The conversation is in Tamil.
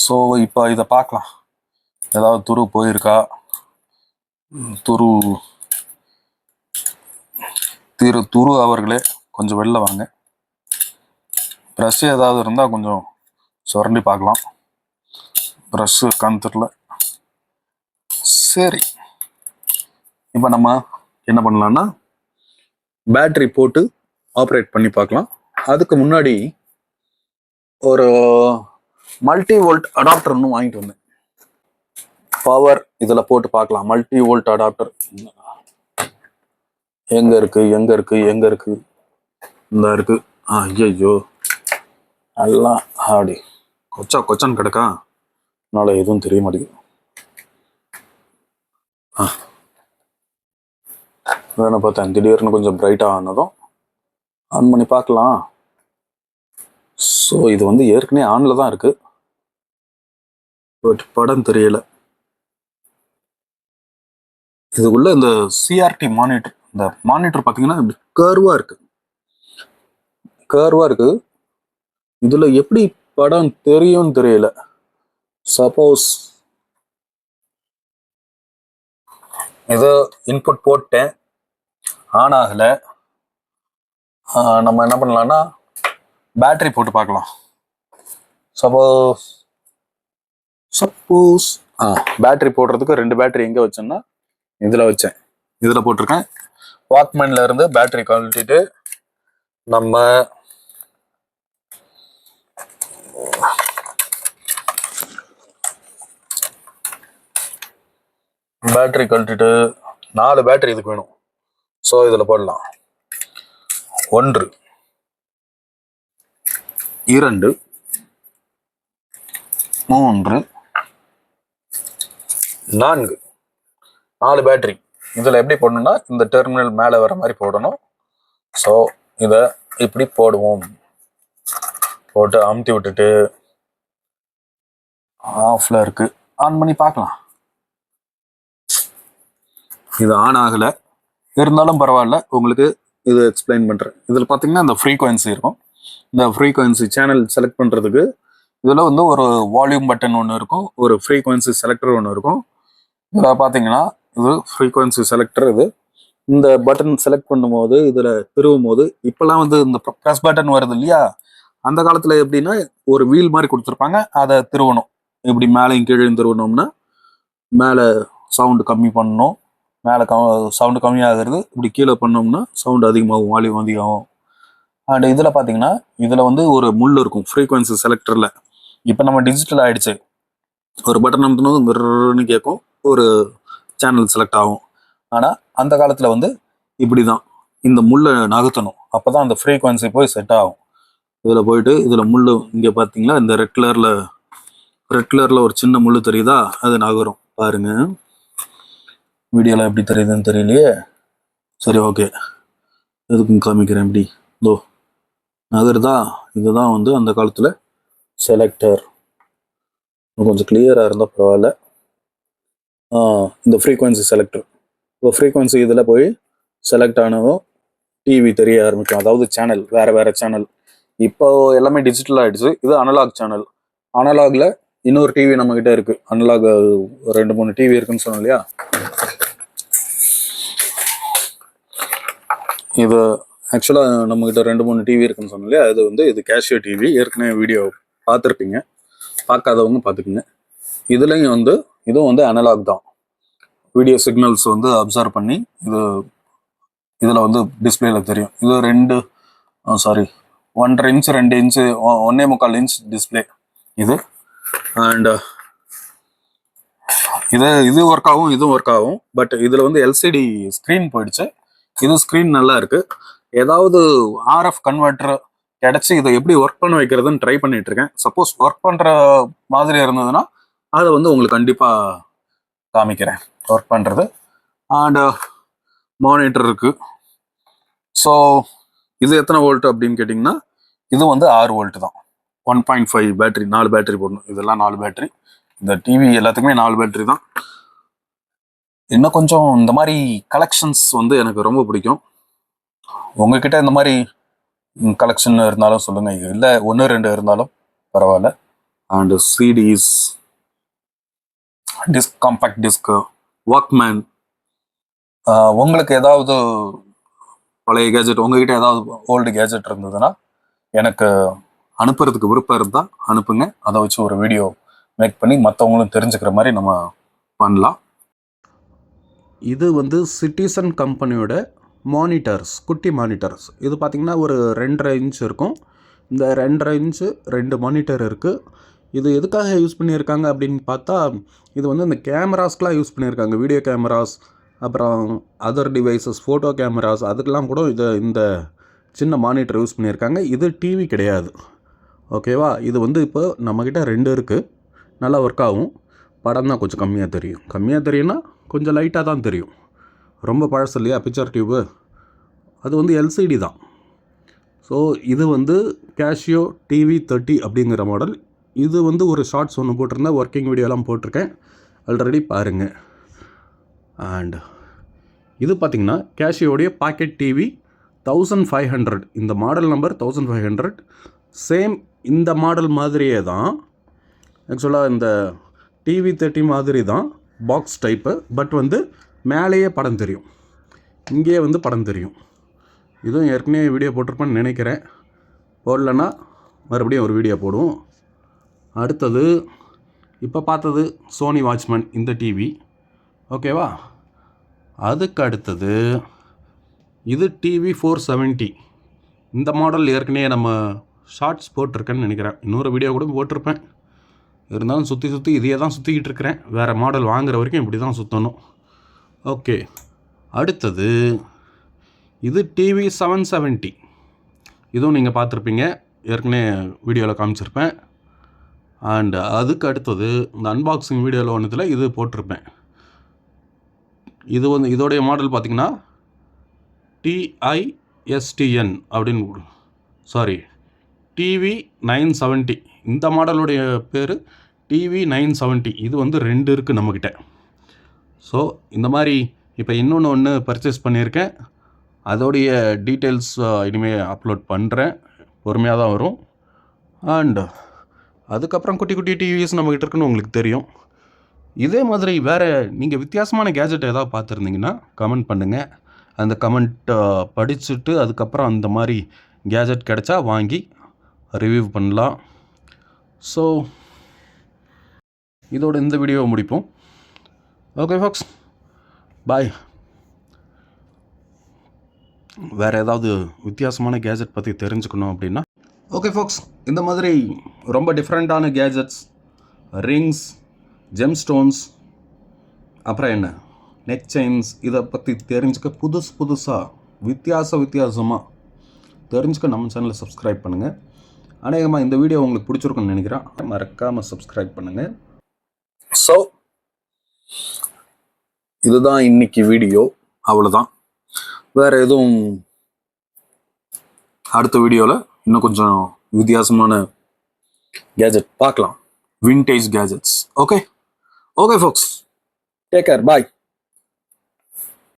ஸோ இப்போ இதை பார்க்கலாம். ஏதாவது துரு போயிருக்கா, துரு துரு அவர்களே கொஞ்சம் வெளில வாங்க. ப்ரஷ் ஏதாவது இருந்தால் கொஞ்சம் சுரண்டி பார்க்கலாம். ப்ரஷ் இருக்கான்னு தெரியல. சரி, இப்போ நம்ம என்ன பண்ணலாம்னா பேட்டரி போட்டு ஆப்ரேட் பண்ணி பார்க்கலாம். அதுக்கு முன்னாடி ஒரு மல்டி வோல்ட் அடாப்டர்னு வாங்கிட்டு வந்தேன். பவர் இதில் போட்டு பார்க்கலாம். மல்டி வோல்ட் அடாப்டர் எங்க இருக்கு இந்த இருக்கு. ஐயோ எல்லாம் அப்படி கொச்சான்னு கிடக்கா, அதனால எதுவும் தெரிய மாட்டேங்குது. வேணும் பார்த்தேன். திடீர்னு கொஞ்சம் பிரைட்டாக ஆனதும் ஆன் பண்ணி பார்க்கலாம். ஸோ இது வந்து ஏற்கனவே ஆனில் தான் இருக்கு, பட் படம் தெரியல. இதுக்குள்ள இந்த சிஆர்டி மானிட்டர், இந்த மானிட்டர் பார்த்தீங்கன்னா கர்வா இருக்கு. இதுல எப்படி படம் தெரியும் தெரியல. சப்போஸ் இது இன்புட் போட்டேன், ஆன் ஆகல. நம்ம என்ன பண்ணலாம்னா பேட்டரி போட்டு பார்க்கலாம். சப்போஸ் பேட்டரி போடுறதுக்கு 2 பேட்டரி எங்க வச்சேன்னா இதுல போட்டிருக்கேன். வாக்மேன்ல இருந்து பேட்டரி கழட்டிட்டு நம்ம பேட்டரி கழட்டிட்டு 4 பேட்டரி இதுக்கு வேணும். ஸோ இதில் போடலாம். 1 2 3 4 பேட்டரி இதில் எப்படி போடணும்னா இந்த டெர்மினல் மேலே வர மாதிரி போடணும். ஸோ இதை இப்படி போடுவோம். போட்டு அமுத்தி விட்டுட்டு ஆஃப்ல இருக்கு, ஆன் பண்ணி பார்க்கலாம். இது ஆன் ஆகலை, இருந்தாலும் பரவாயில்ல, உங்களுக்கு இது எக்ஸ்பிளைன் பண்ணுறேன். இதில் பார்த்தீங்கன்னா இந்த ஃப்ரீக்வன்சி இருக்கும். இந்த ஃப்ரீக்வன்சி சேனல் செலக்ட் பண்ணுறதுக்கு இதில் வந்து ஒரு வால்யூம் பட்டன் ஒன்று இருக்கும், ஒரு ஃப்ரீக்வன்சி செலக்டர் ஒன்று இருக்கும். இதில் பார்த்தீங்கன்னா இது ஃப்ரீக்வன்சி செலக்டர். இந்த பட்டன் செலக்ட் பண்ணும்போது இதில் திருவும் போது இப்போல்லாம் வந்து இந்த ப்ரெஸ் பட்டன் வருது இல்லையா, அந்த காலத்தில் எப்படின்னா ஒரு வீல் மாதிரி கொடுத்துருப்பாங்க, அதை திருவணும். இப்படி மேலேயும் கீழே திருவணும்னா மேலே சவுண்டு கம்மி பண்ணணும், மேலே சவுண்டு கம்மியாகிறது. இப்படி கீழே பண்ணோம்னா சவுண்டு அதிகமாகும், வால்யூம் அதிகமாகும். அண்ட் இதில் பார்த்தீங்கன்னா இதில் வந்து ஒரு முள் இருக்கும் ஃப்ரீக்வன்சி செலக்டரில். இப்போ நம்ம டிஜிட்டல் ஆகிடுச்சு, ஒரு பட்டன் அமுத்தினது கேட்கும், ஒரு சேனல் செலக்ட் ஆகும். ஆனால் அந்த காலத்தில் வந்து இப்படி தான் இந்த முள்ளை நகர்த்தணும், அப்போ தான் அந்த ஃப்ரீக்வன்சி போய் செட் ஆகும். இதில் போயிட்டு இதில் முள் இங்கே பார்த்தீங்களா, இந்த ரெட் கலரில் ஒரு சின்ன முள் தெரியுதா, அது நகரும் பாருங்க. வீடியோவில் எப்படி தெரியுதுன்னு தெரியலையே. சரி, ஓகே, எதுக்கும் காமிக்கிறேன். எப்படி இதோ நகருதா. இதுதான் வந்து அந்த காலத்தில் செலக்டர். கொஞ்சம் கிளியராக இருந்தால் பரவாயில்ல. இந்த ஃப்ரீக்வன்சி செலக்டர், இப்போ ஃப்ரீக்வன்சி இதில் போய் செலக்ட் ஆனதும் டிவி தெரிய ஆரம்பிக்கும், அதாவது சேனல், வேறு சேனல். இப்போ எல்லாமே டிஜிட்டல் ஆகிடுச்சு. இது அனலாக் சேனல். அனலாகில் இன்னொரு டிவி நம்மக்கிட்ட இருக்குது. அனலாக் 2-3 டிவி இருக்குன்னு சொன்னோம் இல்லையா. இது ஆக்சுவலாக நம்மக்கிட்ட 2-3 டிவி இருக்குன்னு சொன்னோம் இல்லையா. அது வந்து இது கேஷியோ டிவி. ஏற்கனவே வீடியோ பார்த்துருப்பீங்க, பார்க்காதவங்க பார்த்துக்குங்க. இதுலேயும் வந்து இதுவும் வந்து அனலாக் தான். வீடியோ சிக்னல்ஸ் வந்து அப்சர்வ் பண்ணி இதில் வந்து டிஸ்பிளேல தெரியும். இது 1.5 இன்ச் 2 இன்ச்சு 1.25 இன்ச் டிஸ்பிளே இது. அண்ட் இது ஒர்க் ஆகும், இதுவும் ஒர்க் ஆகும். பட் இதில் வந்து எல்சிடி ஸ்க்ரீன் போயிடுச்சு. இது ஸ்க்ரீன் நல்லா இருக்கு. ஏதாவது ஆர்எஃப் கன்வெர்ட்டர் கிடைச்சி இதை எப்படி ஒர்க் பண்ண வைக்கிறதுன்னு ட்ரை பண்ணிட்டு இருக்கேன். சப்போஸ் ஒர்க் பண்ணுற மாதிரி இருந்ததுன்னா அதை வந்து உங்களுக்கு கண்டிப்பாக காமிக்கிறேன் ஒர்க் பண்ணுறது. அண்ட் மானிட்டர் இருக்கு. ஸோ இது எத்தனை வோல்ட் அப்படின்னு கேட்டிங்கன்னா இது வந்து 6 வோல்ட் தான். 1.5 பேட்டரி, 4 பேட்டரி போடணும். இதெல்லாம் 4 பேட்டரி. இந்த டிவி எல்லாத்துக்குமே 4 பேட்டரி தான். இன்னும் கொஞ்சம் இந்த மாதிரி கலெக்ஷன்ஸ் வந்து எனக்கு ரொம்ப பிடிக்கும். உங்ககிட்ட இந்த மாதிரி கலெக்ஷன் இருந்தாலும் சொல்லுங்க, இல்லை 1-2 இருந்தாலும் பரவாயில்ல. And CDs, disk, compact disc, Walkman. உங்களுக்கு ஏதாவது பழைய கேஜெட், உங்ககிட்ட ஏதாவது ஓல்டு கேஜெட் இருந்ததுன்னா எனக்கு அனுப்புறதுக்கு விருப்பம் இருந்தால் அனுப்புங்க. அதை வச்சு ஒரு வீடியோ மேக் பண்ணி மற்றவங்களும் தெரிஞ்சுக்கிற மாதிரி நம்ம பண்ணலாம். இது வந்து சிட்டிசன் கம்பெனியோட மானிட்டர்ஸ், குட்டி மானிட்டர்ஸ். இது பார்த்திங்கன்னா ஒரு 2.5 இன்ச் இருக்கும். இந்த 2.5 இன்ச்சு 2 மானிட்டர் இருக்குது. இது எதுக்காக யூஸ் பண்ணியிருக்காங்க அப்படின்னு பார்த்தா, இது வந்து இந்த கேமராஸ்க்கெலாம் யூஸ் பண்ணியிருக்காங்க. வீடியோ கேமராஸ், அப்புறம் அதர் டிவைசஸ், ஃபோட்டோ கேமராஸ், அதுக்கெலாம் கூட இந்த சின்ன மானிட்டர் யூஸ் பண்ணியிருக்காங்க. இது டிவி கிடையாது, ஓகேவா? இது வந்து இப்போ நம்மக்கிட்ட 2 இருக்குது. நல்லா ஒர்க் ஆகும். படம் தான் கொஞ்சம் கம்மியாக தெரியும். கம்மியாக தெரியும்னா கொஞ்சம் லைட்டாக தான் தெரியும். ரொம்ப பழசு இல்லையா பிக்சர் டியூபு, அது வந்து எல்சிடி தான். ஸோ இது வந்து கேஷியோ TV30 அப்படிங்கிற மாடல். இது வந்து ஒரு ஷார்ட்ஸ் ஒன்று போட்டிருந்தேன், ஒர்க்கிங் வீடியோலாம் போட்டிருக்கேன், ஆல்ரெடி பாருங்கள். அண்ட் இது பார்த்திங்கன்னா கேஷியோடைய பாக்கெட் டிவி 1500. இந்த மாடல் நம்பர் 1500. சேம் இந்த மாடல் மாதிரியே தான். ஆக்சுவலாக இந்த TV30 மாதிரி தான், பாக்ஸ் டைப்பு. பட் வந்து மேலேயே படம் தெரியும், இங்கேயே வந்து படம் தெரியும். இதுவும் ஏற்கனவே வீடியோ போட்டிருப்பேன்னு நினைக்கிறேன். போடலன்னா மறுபடியும் ஒரு வீடியோ போடுவோம். அடுத்தது இப்போ பார்த்தது சோனி வாட்ச்மேன் இந்த டிவி, ஓகேவா? அதுக்கு அடுத்தது இது TV470. இந்த மாடல் ஏற்கனவே நம்ம ஷார்ட்ஸ் போட்டிருக்கேன்னு நினைக்கிறேன். இன்னொரு வீடியோ கூட போட்டிருப்பேன். இருந்தாலும் சுற்றி இதையே தான் சுற்றிக்கிட்டு இருக்கிறேன். வேறு மாடல் வாங்குற வரைக்கும் இப்படி தான் சுற்றணும். ஓகே, அடுத்தது இது TV770. இதுவும் நீங்கள் பார்த்துருப்பீங்க, ஏற்கனவே வீடியோவில் காமிச்சிருப்பேன். அண்ட் அதுக்கு அடுத்தது இந்த அன்பாக்சிங் வீடியோவில் ஒன்றுத்தில் இது போட்டிருப்பேன். இது வந்து இதோடைய மாடல் பார்த்திங்கன்னா TISTN அப்படின்னு, சாரி, TV970. இந்த மாடலுடைய பேர் TV970. இது வந்து 2 இருக்குது நம்மக்கிட்ட. ஸோ இந்த மாதிரி இப்போ இன்னொன்று பர்ச்சேஸ் பண்ணியிருக்கேன். அதோடைய டீட்டெயில்ஸ் இனிமேல் அப்லோட் பண்ணுறேன், பொறுமையாக தான் வரும். அண்ட் அதுக்கப்புறம் குட்டி குட்டி டிவிஸ் நம்மக்கிட்ட இருக்குன்னு உங்களுக்கு தெரியும். இதே மாதிரி வேறு நீங்கள் வித்தியாசமான கேஜெட் ஏதாவது பார்த்துருந்தீங்கன்னா கமெண்ட் பண்ணுங்கள். அந்த கமெண்ட் படிச்சுட்டு அதுக்கப்புறம் அந்த மாதிரி கேஜெட் கிடச்சா வாங்கி ரிவ்யூ பண்ணலாம். ஸோ இதோட இந்த வீடியோவை முடிப்போம். ஓகே ஃபாக்ஸ், பாய். வேறு ஏதாவது வித்தியாசமான கேஜெட் பற்றி தெரிஞ்சுக்கணும் அப்படின்னா ஓகே ஃபாக்ஸ், இந்த மாதிரி ரொம்ப டிஃப்ரெண்ட்டான கேஜெட்ஸ், ரிங்ஸ், ஜெம்ஸ்டோன்ஸ், அப்புறம் என்ன நெக் செயின்ஸ், இதை பற்றி தெரிஞ்சுக்க புதுசாக வித்தியாசமாக தெரிஞ்சுக்க நம்ம சேனலை சப்ஸ்கிரைப் பண்ணுங்கள். அநேகமாக இந்த வீடியோ உங்களுக்கு பிடிச்சிருக்குன்னு நினைக்கிறேன். மறக்காமல் சப்ஸ்கிரைப் பண்ணுங்கள். ஸோ இதுதான் இன்னைக்கு வீடியோ, அவ்வளோதான். வேறு எதுவும் அடுத்த வீடியோவில் இன்னும் கொஞ்சம் வித்தியாசமான கேஜெட் பார்க்கலாம், vintage gadgets. Okay okay folks, take care, பாய்.